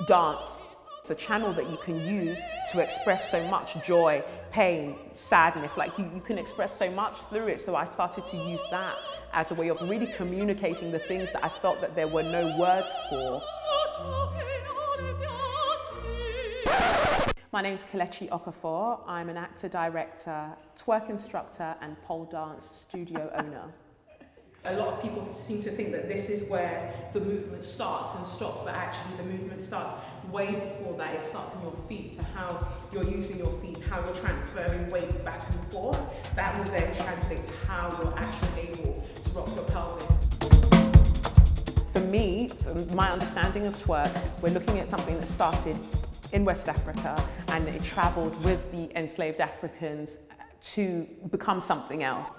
dance. It's a channel that you can use to express so much joy, pain, sadness. Like you can express so much through it. So I started to use that as a way of really communicating the things that I felt that there were no words for. My name's Kelechi Okafor. I'm an actor, director, twerk instructor, and pole dance studio owner. A lot of people seem to think that this is where the movement starts and stops, but actually the movement starts way before that. It starts in your feet, so how you're using your feet, how you're transferring weights back and forth. That will then translate to how you're actually able to rock your pelvis. For me, from my understanding of twerk, we're looking at something that started in West Africa and it travelled with the enslaved Africans to become something else.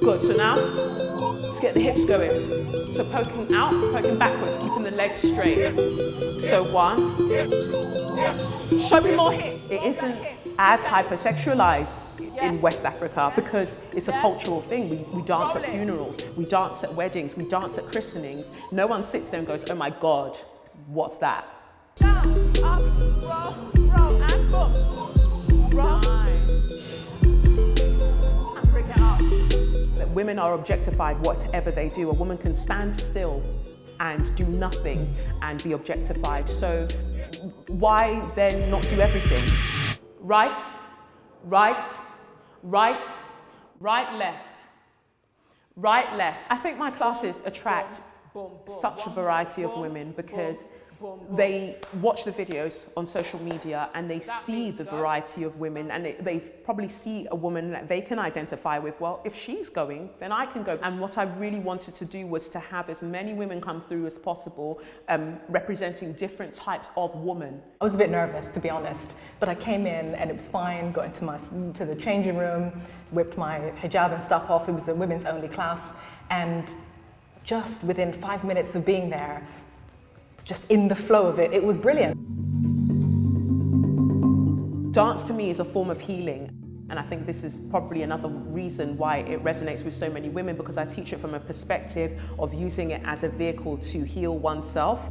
Good, so now, let's get the hips going. So poking out, poking backwards, keeping the legs straight. So 1, show me more hip. It isn't as hypersexualized in West Africa because it's a cultural thing. We dance at funerals, we dance at weddings, we dance at christenings. No one sits there and goes, oh my God, what's that? Down, up, roll, and boom. Roll. Bring it up. That women are objectified whatever they do. A woman can stand still and do nothing and be objectified. So why then not do everything? Right, right, right, right, left. Right, left. I think my classes attract such a variety of women because they watch the videos on social media and they see the variety of women, and they probably see a woman that they can identify with. Well, if she's going, then I can go. And what I really wanted to do was to have as many women come through as possible, representing different types of woman. I was a bit nervous, to be honest, but I came in and it was fine. Got into the changing room, whipped my hijab and stuff off. It was a women's only class, and just within 5 minutes of being there, just in the flow of it, it was brilliant. Dance to me is a form of healing, and I think this is probably another reason why it resonates with so many women, because I teach it from a perspective of using it as a vehicle to heal oneself.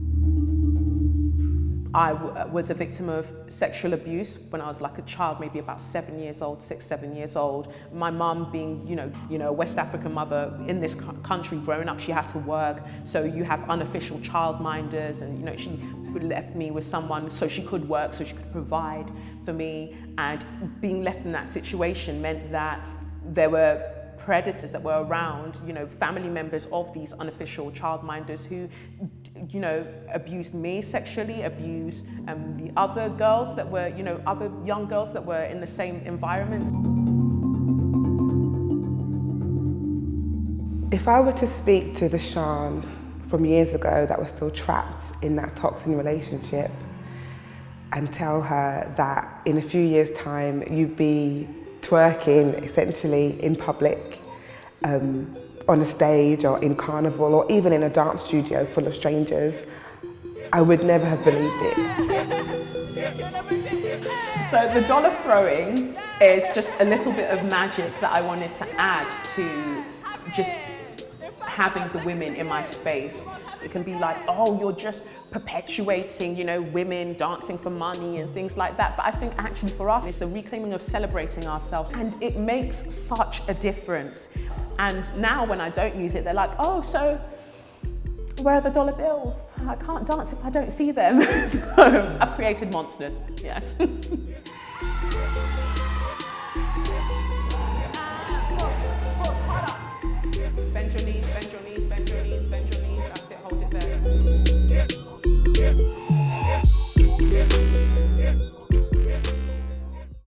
I was a victim of sexual abuse when I was like a child, maybe about 7 years old, 6, 7 years old. My mum being, a West African mother in this country, growing up, she had to work. So you have unofficial childminders, and she left me with someone so she could work, so she could provide for me. And being left in that situation meant that there were predators that were around, family members of these unofficial childminders who, abused me sexually, abused the other girls that were, other young girls that were in the same environment. If I were to speak to the Shan from years ago that was still trapped in that toxic relationship and tell her that in a few years' time you'd be twerking essentially in public, on a stage or in carnival or even in a dance studio full of strangers, I would never have believed it. So the dollar throwing is just a little bit of magic that I wanted to add to just having the women in my space. It can be like, oh, you're just perpetuating, women dancing for money and things like that. But I think actually for us, it's a reclaiming of celebrating ourselves, and it makes such a difference. And now when I don't use it, they're like, oh, so where are the dollar bills? I can't dance if I don't see them. So I've created monsters, yes.